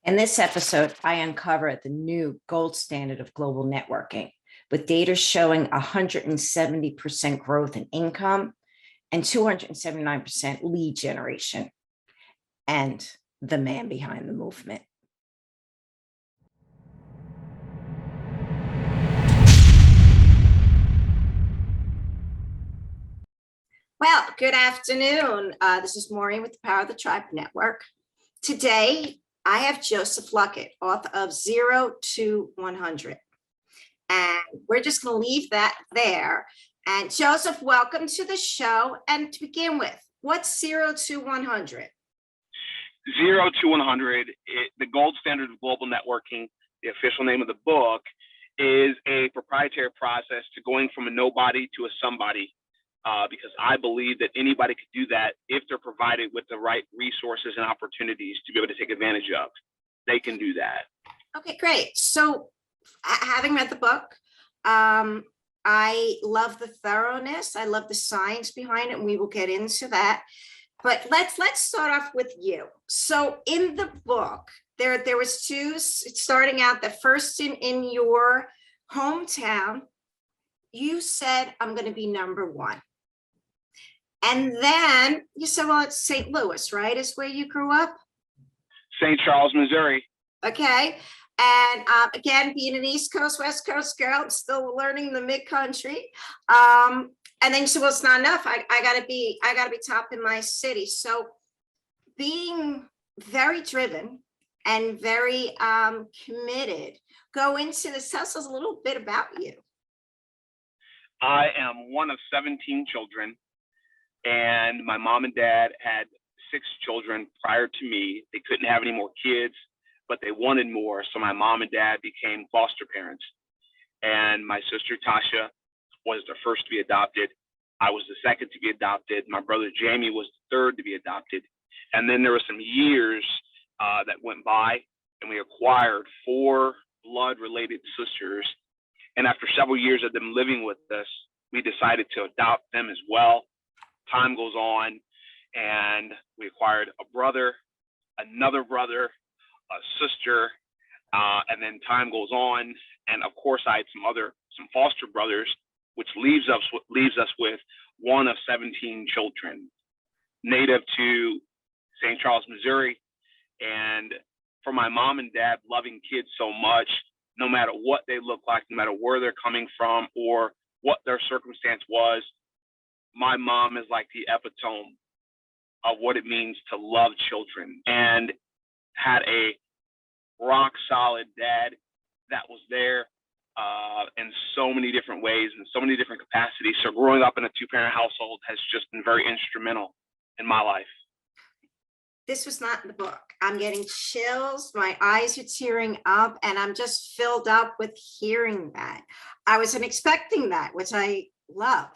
In this episode, I uncover the new gold standard of global networking, with data showing 170% growth in income and 279% lead generation, and the man behind the movement. Well, good afternoon. This is Maureen with the Power of the Tribe Network. Today, I have Joseph Luckett, author of 0 to 100. And we're just going to leave that there. And Joseph, welcome to the show. And to begin with, what's 0 to 100? 0 to 100, the gold standard of global networking, the official name of the book, is a proprietary process to going from a nobody to a somebody. Because I believe that anybody could do that if they're provided with the right resources and opportunities to be able to take advantage of. They can do that. Okay, great. So having read the book, I love the thoroughness. I love the science behind it, and we will get into that. But let's start off with you. So in the book, there was two, starting out the first in your hometown, you said, I'm going to be number one. And then you said, well, it's St. Louis, right? Is where you grew up? St. Charles, Missouri. Okay. And again, being an East Coast, West Coast girl, I'm still learning the mid-country. And then you said, well, it's not enough. I gotta be top in my city. So being very driven and very committed, go into this. Tell us a little bit about you. I am one of 17 children. And my mom and dad had 6 children prior to me. They couldn't have any more kids, but they wanted more. So my mom and dad became foster parents. And my sister Tasha was the first to be adopted. I was the second to be adopted. My brother Jamie was the third to be adopted. And then there were some years that went by, and we acquired 4 blood-related sisters. And after several years of them living with us, we decided to adopt them as well. Time goes on, and we acquired a brother, another brother, a sister, and then time goes on. And of course, I had some foster brothers, which leaves us with one of 17 children, native to St. Charles, Missouri. And for my mom and dad loving kids so much, no matter what they look like, no matter where they're coming from or what their circumstance was, my mom is like the epitome of what it means to love children, and had a rock solid dad that was there in so many different ways and so many different capacities. So growing up in a 2-parent household has just been very instrumental in my life. This was not in the book. I'm getting chills. My eyes are tearing up, and I'm just filled up with hearing that. I wasn't expecting that, which I love.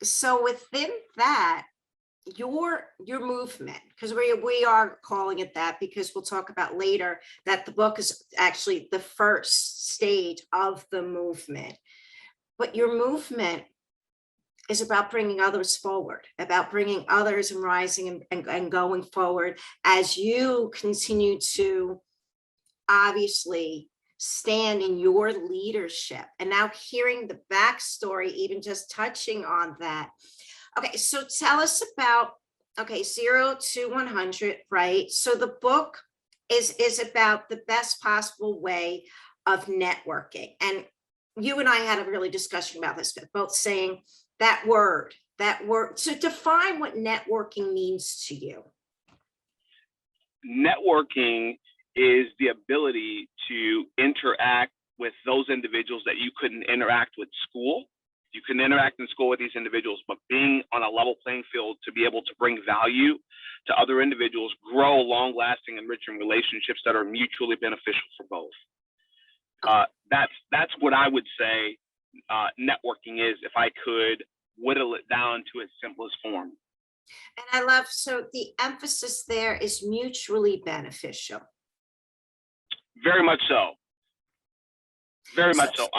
So within that, your movement, because we are calling it that, because we'll talk about later that the book is actually the first stage of the movement. But your movement is about bringing others forward, about bringing others and rising and going forward as you continue to obviously stand in your leadership. And now hearing the backstory, even just touching on that. Okay, so tell us about, 0 to 100, right? So the book is about the best possible way of networking. And you and I had a really discussion about this, but both saying that word. So define what networking means to you. Networking is the ability to interact with those individuals that you couldn't interact with school. You couldn't interact in school with these individuals, but being on a level playing field to be able to bring value to other individuals, grow long-lasting, enriching relationships that are mutually beneficial for both. That's what I would say networking is, if I could whittle it down to its simplest form. And I love, so the emphasis there is mutually beneficial. Very much so. Very much so.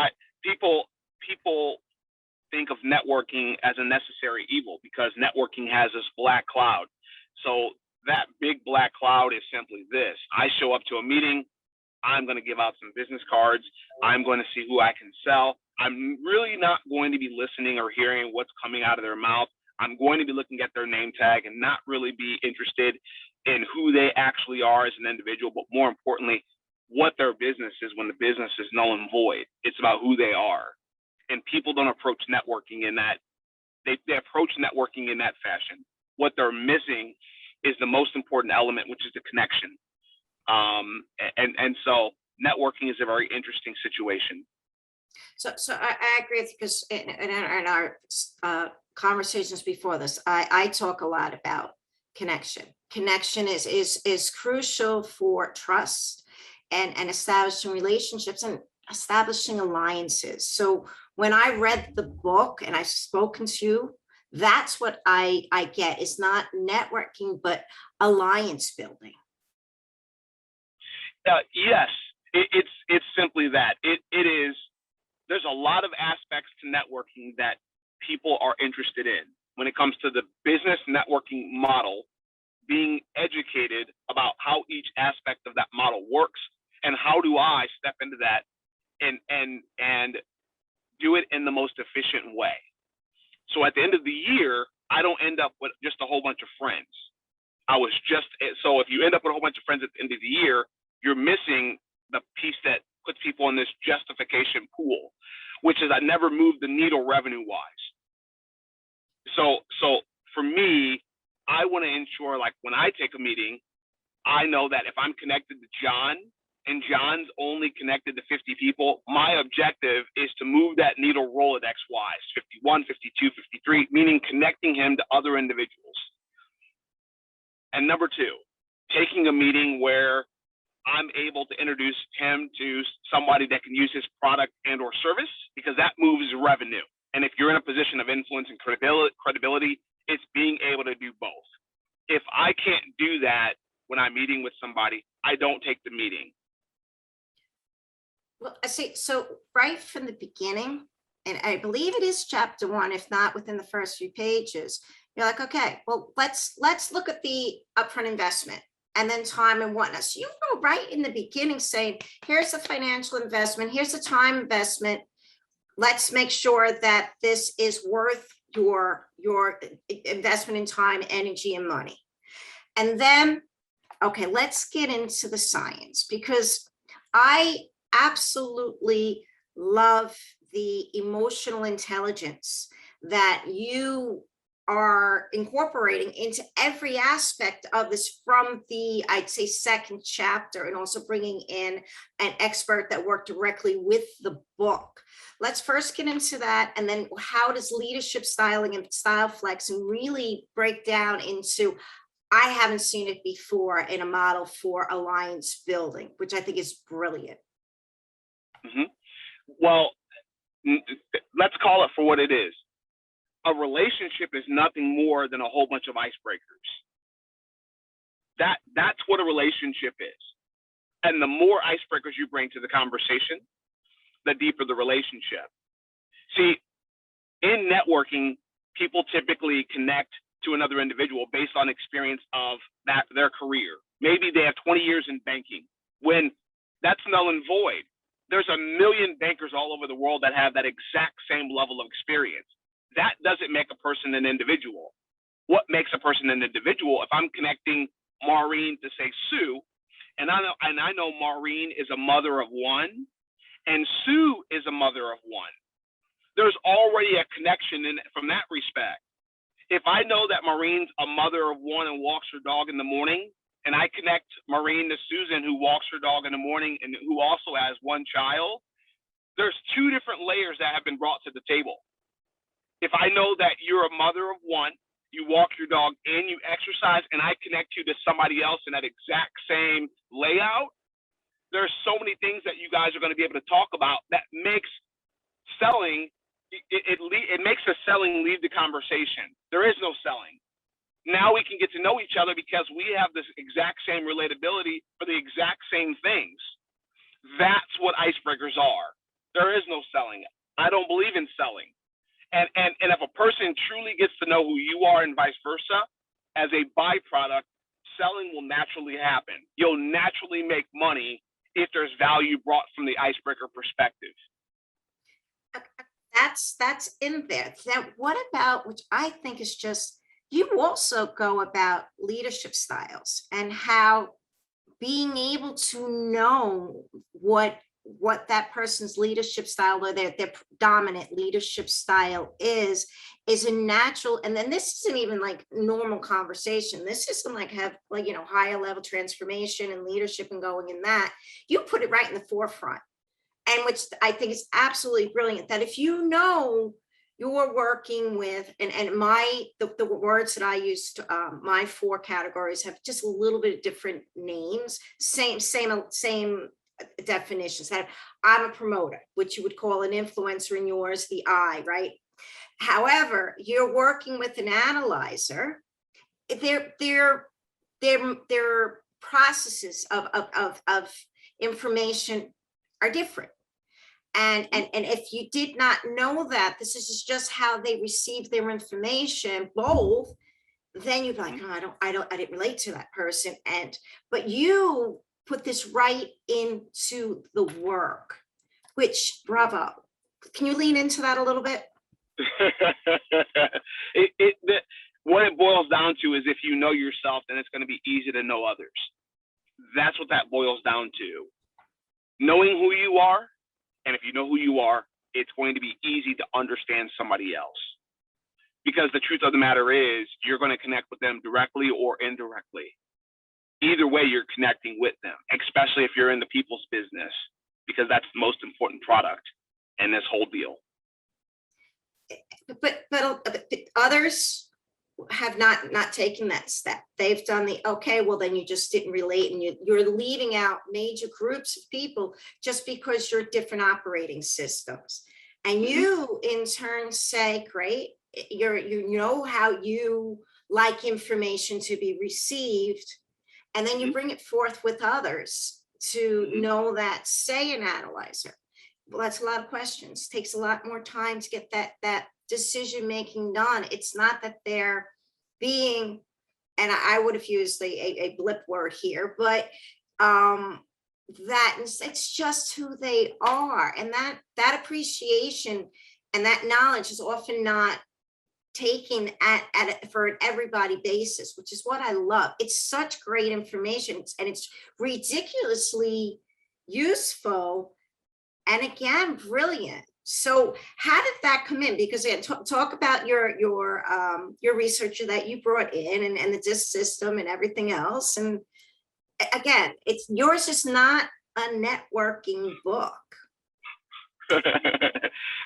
People think of networking as a necessary evil because networking has this black cloud. So that big black cloud is simply this. I show up to a meeting. I'm going to give out some business cards. I'm going to see who I can sell. I'm really not going to be listening or hearing what's coming out of their mouth. I'm going to be looking at their name tag and not really be interested in who they actually are as an individual, but more importantly, what their business is when the business is null and void. It's about who they are. And people don't approach networking in that. They approach networking in that fashion. What they're missing is the most important element, which is the connection. And so networking is a very interesting situation. So I agree with you, because in our conversations before this, I talk a lot about connection. Connection is crucial for trust and establishing relationships and establishing alliances. So when I read the book and I've spoken to you, that's what I get. It's not networking, but alliance building. Yes, it's simply that. It is. There's a lot of aspects to networking that people are interested in. When it comes to the business networking model, being educated about how each aspect of that model works and how do I step into that and do it in the most efficient way. So at the end of the year, I don't end up with just a whole bunch of friends. So if you end up with a whole bunch of friends at the end of the year, you're missing the piece that puts people in this justification pool, which is I never moved the needle revenue wise. So for me, I want to ensure, like when I take a meeting, I know that if I'm connected to John and John's only connected to 50 people, my objective is to move that needle Rolodex wise, 51, 52, 53, meaning connecting him to other individuals. And number two, taking a meeting where I'm able to introduce him to somebody that can use his product and or service, because that moves revenue. And if you're in a position of influence and credibility, it's being able to do both. If I can't do that when I'm meeting with somebody, I don't take the meeting. Well, I see. So right from the beginning, and I believe it is chapter 1, if not within the first few pages, you're like, okay, well, let's look at the upfront investment and then time and whatnot. So you go right in the beginning saying, here's the financial investment, here's the time investment. Let's make sure that this is worth your investment in time, energy, and money. And then, okay, let's get into the science, because I absolutely love the emotional intelligence that you are incorporating into every aspect of this, from the, I'd say, second chapter, and also bringing in an expert that worked directly with the book. Let's first get into that, and then how does leadership styling and style flexing really break down into, I haven't seen it before in a model for alliance building, which I think is brilliant. Mm-hmm. Well, let's call it for what it is. A relationship is nothing more than a whole bunch of icebreakers. That's what a relationship is. And the more icebreakers you bring to the conversation, the deeper the relationship. See, in networking, people typically connect to another individual based on experience of their career. Maybe they have 20 years in banking. When that's null and void. There's a million bankers all over the world that have that exact same level of experience. That doesn't make a person an individual. What makes a person an individual? If I'm connecting Maureen to, say, Sue, and I know Maureen is a mother of one, and Sue is a mother of one. There's already a connection from that respect. If I know that Maureen's a mother of one and walks her dog in the morning, and I connect Maureen to Susan, who walks her dog in the morning and who also has one child, there's two different layers that have been brought to the table. If I know that you're a mother of one, you walk your dog and you exercise, and I connect you to somebody else in that exact same layout, there's so many things that you guys are going to be able to talk about that makes selling, it makes the selling leave the conversation. There is no selling. Now we can get to know each other because we have this exact same relatability for the exact same things. That's what icebreakers are. There is no selling. I don't believe in selling. And if a person truly gets to know who you are and vice versa, as a byproduct, will naturally happen. You'll naturally make money if there's value brought from the icebreaker perspective. That's in there. Now, what about, which I think is just, you also go about leadership styles and how being able to know what that person's leadership style or their dominant leadership style is a natural. And then this isn't even like normal conversation. This isn't like have like, you know, higher level transformation and leadership and going in that. You put it right in the forefront. And which I think is absolutely brilliant, that if you know you're working with, and the words that I used, my 4 categories have just a little bit of different names, same definitions. That I'm a promoter, which you would call an influencer in yours, the I, right? However, you're working with an analyzer, their processes of information are different. And if you did not know that this is just how they receive their information, both, then you'd be like, oh, I didn't relate to that person. But you put this right into the work, which, bravo. Can you lean into that a little bit? What it boils down to is if you know yourself, then it's going to be easy to know others. That's what that boils down to. Knowing who you are, and if you know who you are, it's going to be easy to understand somebody else. Because the truth of the matter is, you're going to connect with them directly or indirectly. Either way, you're connecting with them, especially if you're in the people's business, because that's the most important product in this whole deal. But others have not taken that step. They've done the, okay, well, then you just didn't relate, and you're leaving out major groups of people just because you're different operating systems. And you in turn say, great, you know how you like information to be received, and then you bring it forth with others to know that. Say an analyzer, well, that's a lot of questions, takes a lot more time to get that decision making done. It's not that they're being, and I would have used a blip word here, but that it's just who they are, and that appreciation and that knowledge is often not taken for an everybody basis, which is what I love. It's such great information, and it's ridiculously useful, and again, brilliant. So how did that come in? Because talk about your researcher that you brought in, and the DISC system and everything else. And again, yours is not a networking book.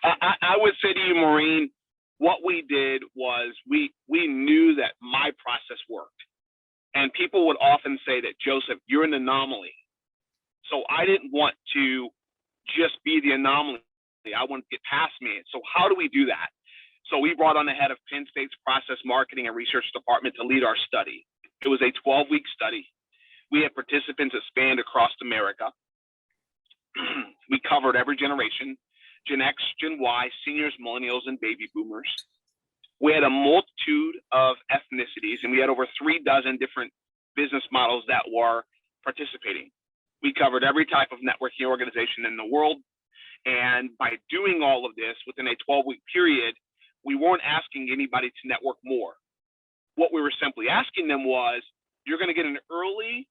I would say to you, Maureen, what we did was we knew that my process worked. And people would often say that, Joseph, you're an anomaly. So I didn't want to just be the anomaly. I wanted to get past me. So how do we do that? So we brought on the head of Penn State's process marketing and research department to lead our study. It was a 12-week study. We had participants that spanned across America. We covered every generation: Gen X, Gen Y, seniors, millennials, and baby boomers. We had a multitude of ethnicities, and we had over 36 different business models that were participating. We covered every type of networking organization in the world. And by doing all of this within a 12-week period, we weren't asking anybody to network more. What we were simply asking them was, you're going to get early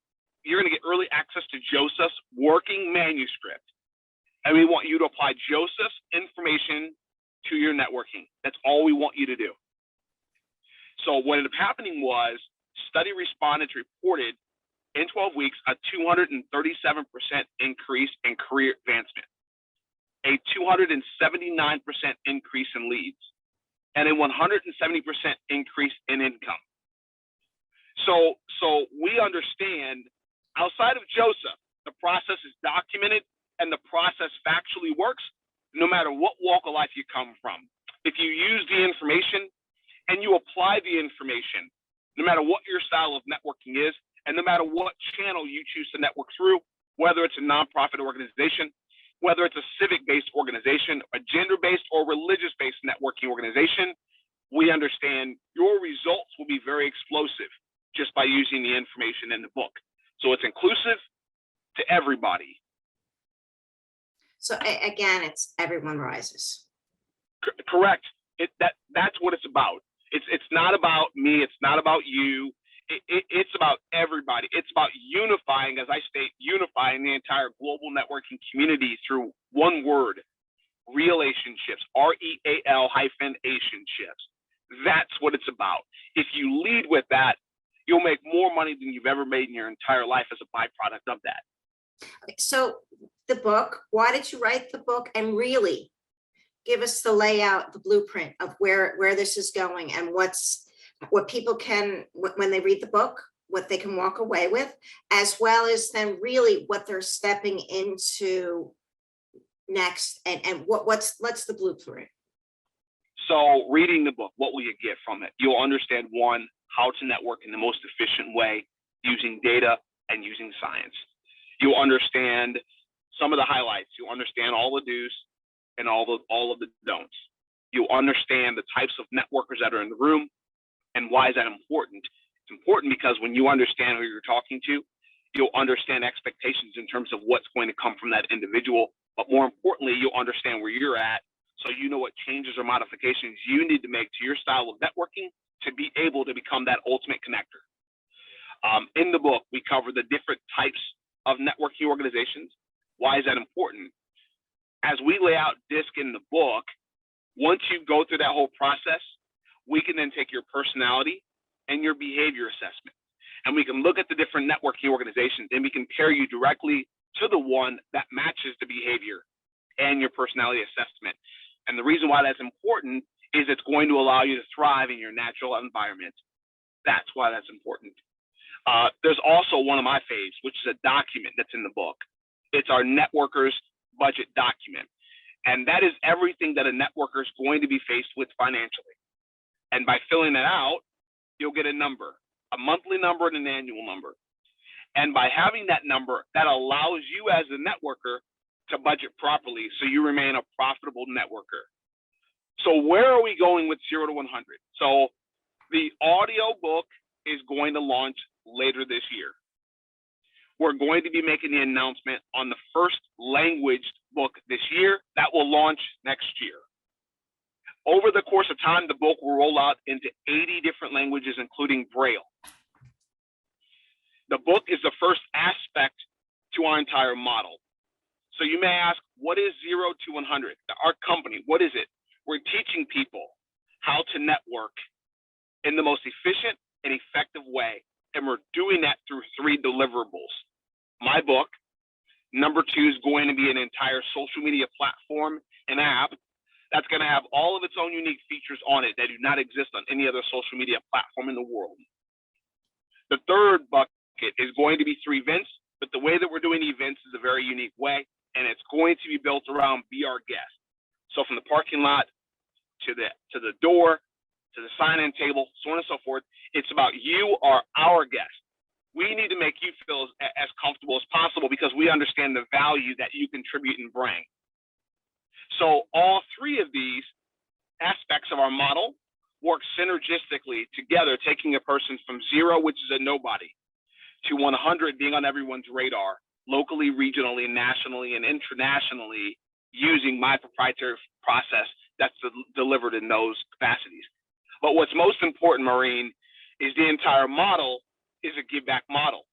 access to Joseph's working manuscript. And we want you to apply Joseph's information to your networking. That's all we want you to do. So what ended up happening was, study respondents reported in 12 weeks a 237% increase in career advancement, a 279% increase in leads, and a 170% increase in income. So we understand, outside of Joseph, the process is documented and the process factually works no matter what walk of life you come from. If you use the information and you apply the information, no matter what your style of networking is, and no matter what channel you choose to network through, whether it's a nonprofit organization, whether it's a civic-based organization, a gender-based or religious-based networking organization, we understand your results will be very explosive. just by using the information in the book. So it's inclusive to everybody. So again, it's everyone rises. Correct. That's what it's about. It's not about me. It's not about you. It's about everybody. It's about unifying, as I state, unifying the entire global networking community through one word: relationships. REAL-ationships. That's what it's about. If you lead with that, you'll make more money than you've ever made in your entire life as a byproduct of that. Okay, so the book, why did you write the book? And really give us the layout, the blueprint of where this is going, and what people can, when they read the book, what they can walk away with, as well as then really what they're stepping into next, and what's the blueprint? So reading the book, what will you get from it? You'll understand, one, how to network in the most efficient way using data and using science. You'll understand some of the highlights. You'll understand all the do's and all of the don'ts. You'll understand the types of networkers that are in the room, and why is that important? It's important because when you understand who you're talking to, you'll understand expectations in terms of what's going to come from that individual. But more importantly, you'll understand where you're at, so you know what changes or modifications you need to make to your style of networking to be able to become that ultimate connector. In the book, we cover the different types of networking organizations. Why is that important? As we lay out DISC in the book, once you go through that whole process, we can then take your personality and your behavior assessment, and we can look at the different networking organizations, and we can pair you directly to the one that matches the behavior and your personality assessment. And the reason why that's important is it's going to allow you to thrive in your natural environment. That's why that's important. There's also one of my faves, which is a document that's in the book. It's our networkers budget document. And that is everything that a networker is going to be faced with financially. And by filling that out, you'll get a number, a monthly number and an annual number. And by having that number, that allows you as a networker to budget properly so you remain a profitable networker. So where are we going with 0 to 100? So the audio book is going to launch later this year. We're going to be making the announcement on the first language book this year that will launch next year. Over the course of time, the book will roll out into 80 different languages, including Braille. The book is the first aspect to our entire model. So you may ask, what is 0 to 100? Our company, what is it? We're teaching people how to network in the most efficient and effective way. And we're doing that through 3 deliverables. My book. Number 2 is going to be an entire social media platform and app that's going to have all of its own unique features on it that do not exist on any other social media platform in the world. The third bucket is going to be 3 events, but the way that we're doing events is a very unique way, and it's going to be built around Be Our Guest. So from the parking lot to the door, to the sign-in table, so on and so forth, it's about you are our guest. We need to make you feel as comfortable as possible because we understand the value that you contribute and bring. So all 3 of these aspects of our model work synergistically together, taking a person from 0, which is a nobody, to 100 being on everyone's radar, locally, regionally, nationally, and internationally, using my proprietary process that's delivered in those capacities. But what's most important, Maureen, is the entire model is a give back model.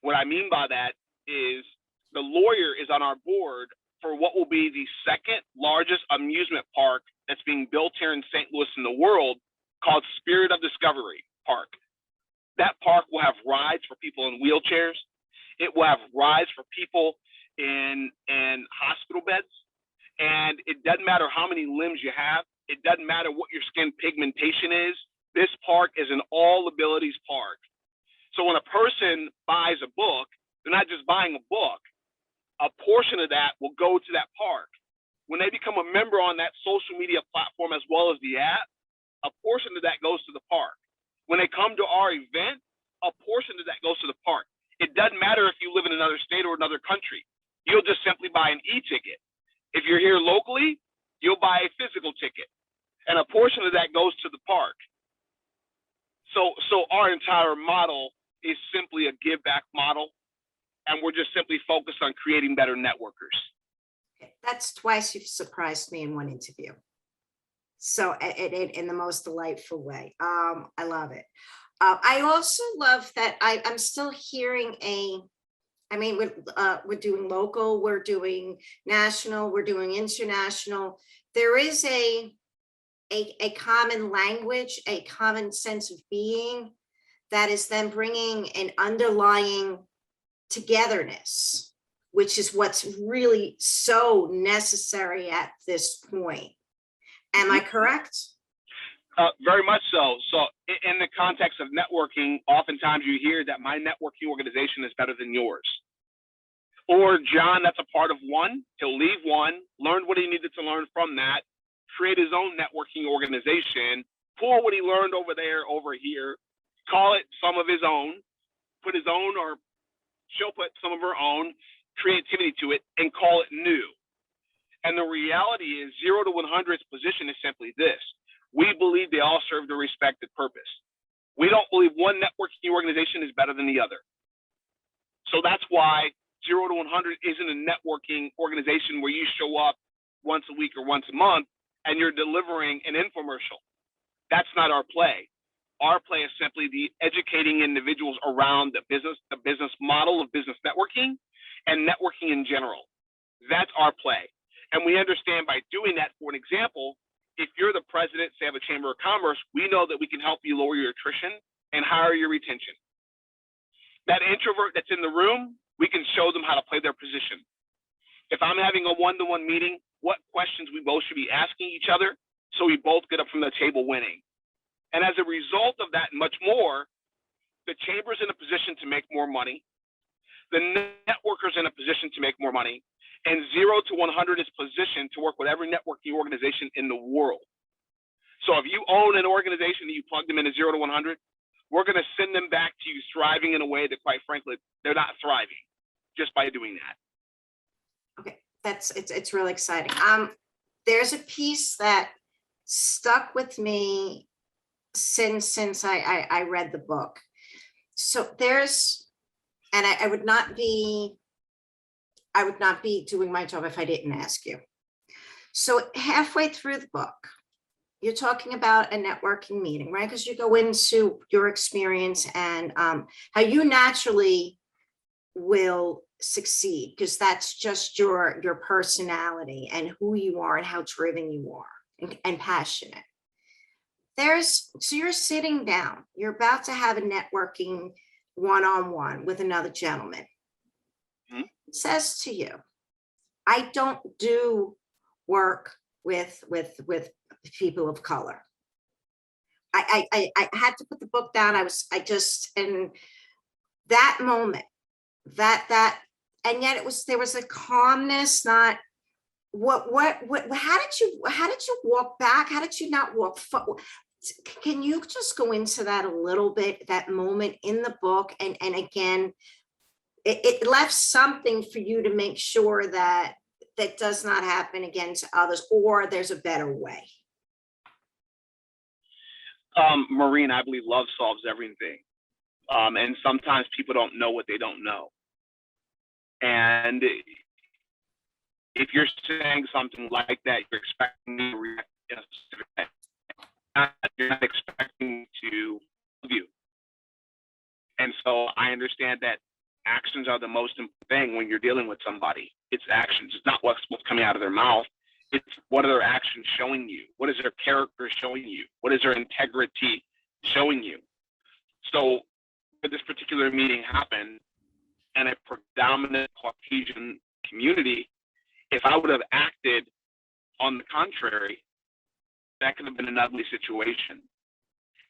What I mean by that is the lawyer is on our board for what will be the 2nd largest amusement park that's being built here in St. Louis in the world, called Spirit of Discovery Park. That park will have rides for people in wheelchairs. It will have rides for people in hospital beds. And it doesn't matter how many limbs you have. It doesn't matter what your skin pigmentation is. This park is an all abilities park. So when a person buys a book, they're not just buying a book. A portion of that will go to that park. When they become a member on that social media platform as well as the app, a portion of that goes to the park. When they come to our event, a portion of that goes to the park. It doesn't matter if you live in another state or another country. You'll just simply buy an e-ticket. If you're here locally, you'll buy a physical ticket. And a portion of that goes to the park. So our entire model is simply a give back model, and we're just simply focused on creating better networkers. That's twice you've surprised me in one interview. So in the most delightful way. I love it. I also love that I'm still hearing we're doing local, we're doing national, we're doing international. There is a common language, a common sense of being that is then bringing an underlying togetherness, which is what's really so necessary at this point. Am I correct? Very much so. So in the context of networking, oftentimes you hear that my networking organization is better than yours. Or John, that's a part of one, he'll leave one, learn what he needed to learn from that, create his own networking organization, pull what he learned over there, over here, call it some of his own, put his own, or she'll put some of her own creativity to it and call it new. And the reality is 0 to 100's position is simply this. We believe they all serve their respective purpose. We don't believe one networking organization is better than the other. So that's why 0 to 100 isn't a networking organization where you show up once a week or once a month and you're delivering an infomercial. That's not our play. Our play is simply the educating individuals around the business model of business networking and networking in general. That's our play. And we understand by doing that, for an example, if you're the president, say, of a chamber of commerce, we know that we can help you lower your attrition and higher your retention. That introvert that's in the room, we can show them how to play their position. If I'm having a one-to-one meeting, what questions we both should be asking each other so we both get up from the table winning. And as a result of that and much more, the chamber's in a position to make more money. The networker's in a position to make more money. And 0 to 100 is positioned to work with every networking organization in the world. So if you own an organization and you plug them into 0 to 100, we're going to send them back to you thriving in a way that, quite frankly, they're not thriving just by doing that. Okay, it's really exciting. There's a piece that stuck with me since I read the book. So I would not be doing my job if I didn't ask you. So halfway through the book, you're talking about a networking meeting, right? Because you go into your experience and how you naturally will succeed, because that's just your personality and who you are and how driven you are and passionate. So you're sitting down, you're about to have a networking one-on-one with another gentleman. It says to you, I don't do work with people of color. I had to put the book down. In that moment, and yet there was a calmness, not how did you walk back? How did you not walk forward? Can you just go into that a little bit, that moment in the book? And again, it left something for you to make sure that does not happen again to others, or there's a better way. Maureen, I believe love solves everything. And sometimes people don't know what they don't know. And if you're saying something like that, you're expecting me to react in a specific way. You're not expecting to love you. And so I understand that actions are the most important thing when you're dealing with somebody. It's actions. It's not what's coming out of their mouth. It's what are their actions showing you? What is their character showing you? What is their integrity showing you? So this particular meeting happened in a predominant Caucasian community. If I would have acted on the contrary, that could have been an ugly situation.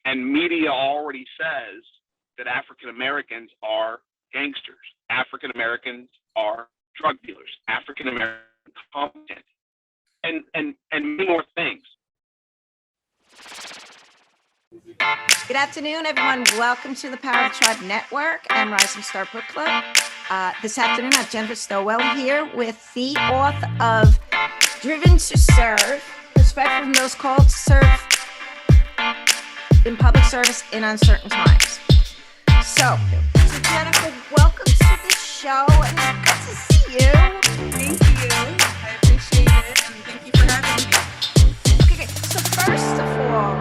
And media already says that African Americans are gangsters. African Americans are drug dealers. African Americans are competent, and many more things. Good afternoon, everyone. Welcome to the Power of the Tribe Network and Rising Star Book Club. This afternoon, I have Jennifer Stowell here with the author of Driven to Serve, Respect from Those Called to Serve. in public service in uncertain times. So Jennifer, welcome to the show, and it's good to see you. Thank you. I appreciate it, and thank you for having me. Okay, so first of all,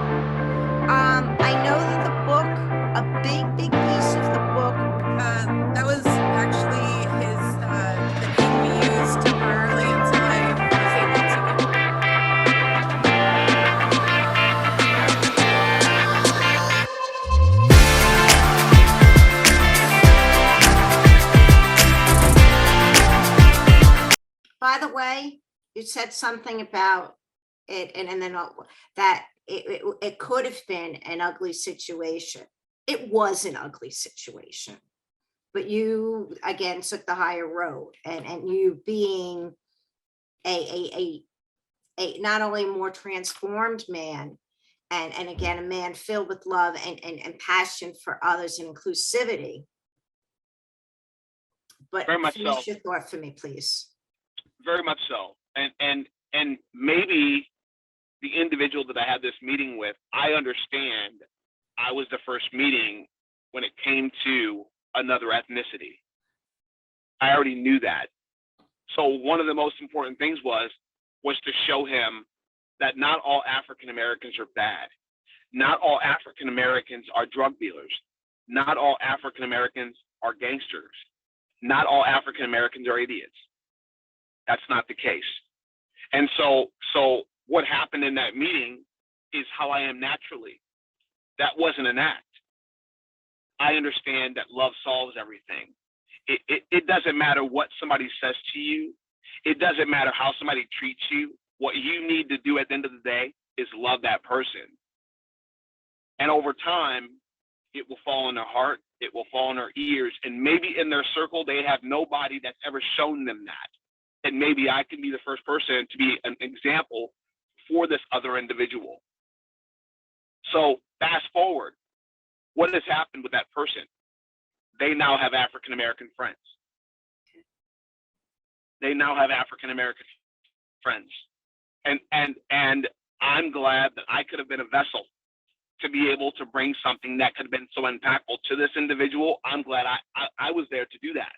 I know that the book, a big piece of the book. That was actually the name we used temporarily until I was able to get. By the way, you said something about it, and then that it could have been an ugly situation. It was an ugly situation, but you again took the higher road, and you being a not only a more transformed man, and again a man filled with love and passion for others and inclusivity. But Very much finish so. your thought for me, please. Very much so. And maybe the individual that I had this meeting with, I understand I was the first meeting when it came to another ethnicity. I already knew that. So one of the most important things was to show him that not all African Americans are bad. Not all African Americans are drug dealers. Not all African Americans are gangsters. Not all African Americans are idiots. That's not the case. And so what happened in that meeting is how I am naturally. That wasn't an act. I understand that love solves everything. It doesn't matter what somebody says to you. It doesn't matter how somebody treats you. What you need to do at the end of the day is love that person. And over time, it will fall in their heart, it will fall in their ears, and maybe in their circle, they have nobody that's ever shown them that. And maybe I can be the first person to be an example for this other individual. So fast forward, what has happened with that person? They now have African American friends. They now have African American friends. And I'm glad that I could have been a vessel to be able to bring something that could have been so impactful to this individual. I'm glad I was there to do that.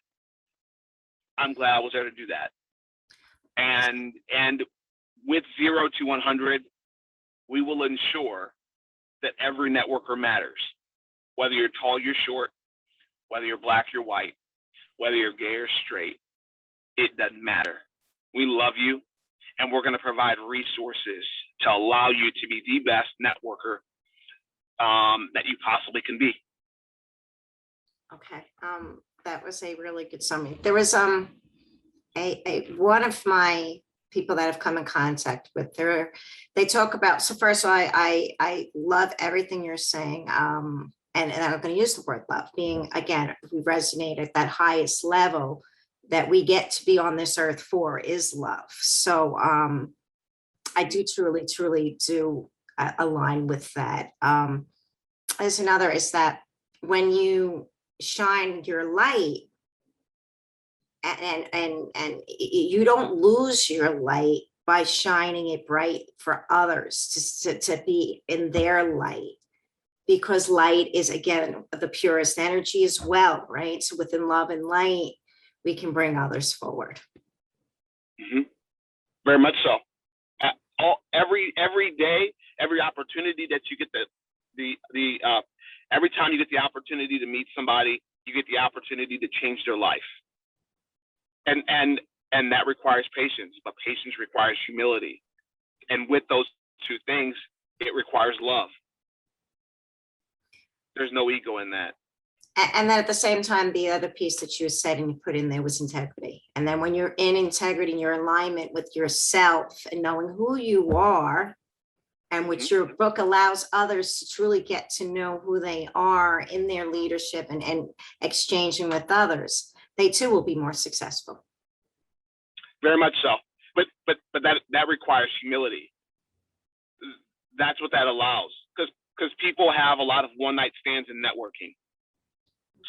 I'm glad I was there to do that. And with 0 to 100, we will ensure that every networker matters. Whether you're tall, you're short, whether you're black, you're white, whether you're gay or straight, it doesn't matter. We love you, and we're going to provide resources to allow you to be the best networker that you possibly can be. Okay, that was a really good summary. There was a one of my people that have come in contact with, they talk about, so first of all, I love everything you're saying, and I'm going to use the word love, being, again, we resonate at that highest level that we get to be on this earth for is love. So I do truly do align with that. There's another is that when you shine your light, and you don't lose your light by shining it bright for others to be in their light, because light is, again, the purest energy as well, right? So within love and light, we can bring others forward. Mm-hmm. Very much so. Every day, every opportunity that you get every time you get the opportunity to meet somebody, you get the opportunity to change their life. And that requires patience, but patience requires humility. And with those two things, it requires love. There's no ego in that. And then at the same time, the other piece that you said and you put in there was integrity. And then when you're in integrity and your alignment with yourself and knowing who you are, and which your book allows others to truly get to know who they are in their leadership and exchanging with others, they too will be more successful. Very much so. But that requires humility. That's what that allows. Because people have a lot of one-night stands in networking.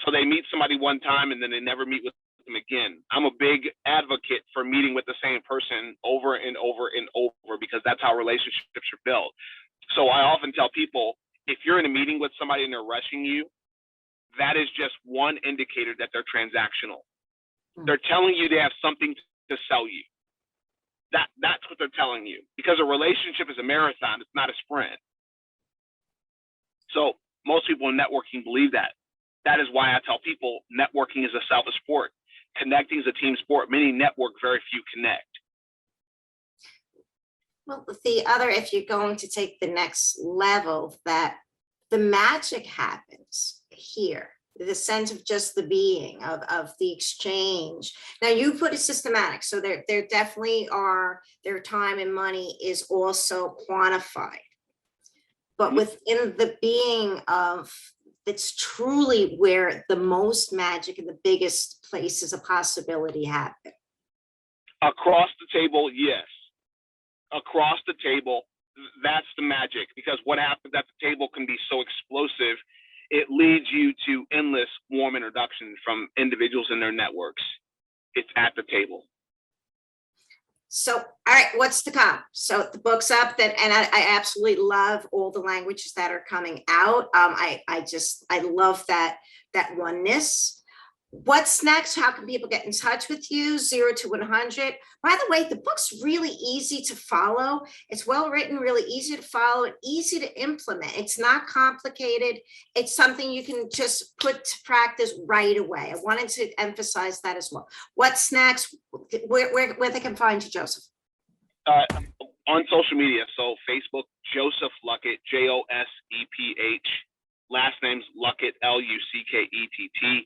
So they meet somebody one time and then they never meet with them again. I'm a big advocate for meeting with the same person over and over and over, because that's how relationships are built. So I often tell people, if you're in a meeting with somebody and they're rushing you, that is just one indicator that they're transactional. They're telling you they have something to sell you. That's what they're telling you, because a relationship is a marathon. It's not a sprint. So most people in networking believe that. That is why I tell people networking is a selfish sport. Connecting is a team sport. Many network, very few connect. Well, the other, if you're going to take the next level, that the magic happens here, the sense of just the being of the exchange. Now you put it systematic, so there definitely are, their time and money is also quantified. But within the being of, it's truly where the most magic and the biggest places of possibility happen. Across the table, yes. Across the table, that's the magic, because what happens at the table can be so explosive, it leads you to endless warm introductions from individuals in their networks. It's at the table. So, all right, what's to come? So the book's up, and I absolutely love all the languages that are coming out. I love that oneness. What's next? How can people get in touch with you? 0 to 100. By the way, the book's really easy to follow. It's well written, really easy to follow, and easy to implement. It's not complicated. It's something you can just put to practice right away. I wanted to emphasize that as well. What's next? Where they can find you, Joseph? On social media. So Facebook, Joseph Luckett, Josepph. Last name's Luckett, Luckett.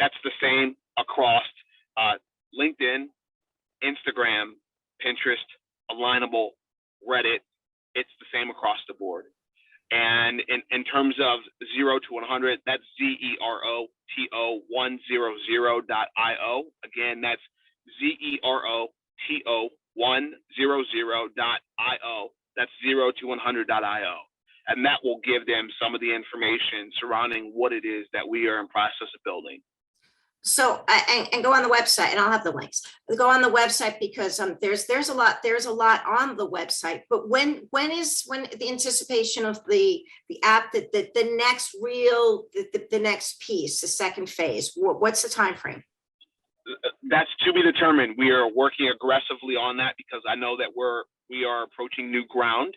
That's the same across LinkedIn, Instagram, Pinterest, Alignable, Reddit. It's the same across the board. And in terms of 0 to 100, that's ZEROTO100.io. Again, that's ZEROTO100.io. That's 0 to 100.io. And that will give them some of the information surrounding what it is that we are in process of building. So and go on the website, and I'll have the links. Go on the website, because there's a lot on the website. But when the anticipation of the app, the next real, the next piece, the second phase, what's the time frame? That's to be determined. We are working aggressively on that, because I know that we are approaching new ground.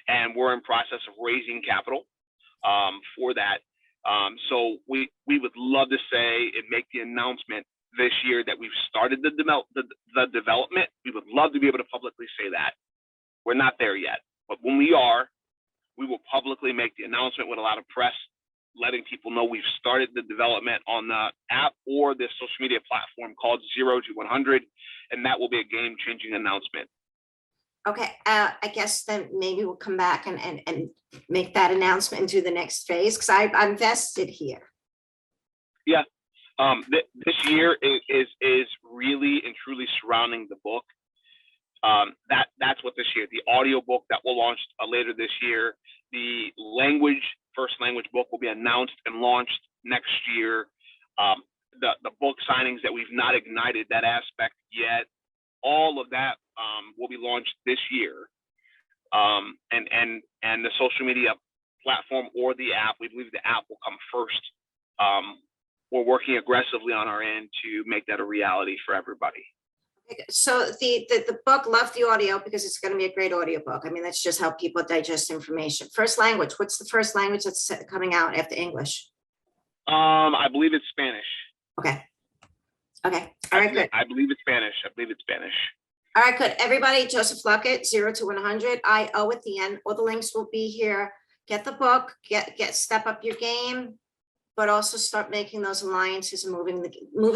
And we're in process of raising capital for that. So we would love to say and make the announcement this year that we've started the development. We would love to be able to publicly say that. We're not there yet, but when we are, we will publicly make the announcement with a lot of press, letting people know we've started the development on the app or the social media platform called 0 to 100, and that will be a game-changing announcement. Okay, I guess then maybe we'll come back and make that announcement into the next phase, because I'm vested here. Yeah, this year is really and truly surrounding the book. That's what this year. The audio book that will launch later this year. The first language book will be announced and launched next year. The book signings that we've not ignited that aspect yet. All of that will be launched this year, and the social media platform or the app. We believe the app will come first. We're working aggressively on our end to make that a reality for everybody. So the book, love the audio, because it's going to be a great audio book. I mean, that's just how people digest information. First language. What's the first language that's coming out after English? I believe it's Spanish. Okay. Okay. All right, good. I believe it's Spanish. All right, good. Everybody, Joseph Luckett, 0 to 100. IO at the end. All the links will be here. Get the book, step up your game, but also start making those alliances and moving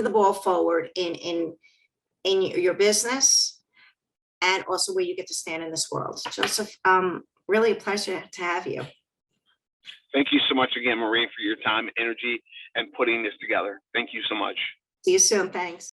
the ball forward in your business, and also where you get to stand in this world. Joseph, really a pleasure to have you. Thank you so much again, Maureen, for your time, energy, and putting this together. Thank you so much. See you soon. Thanks.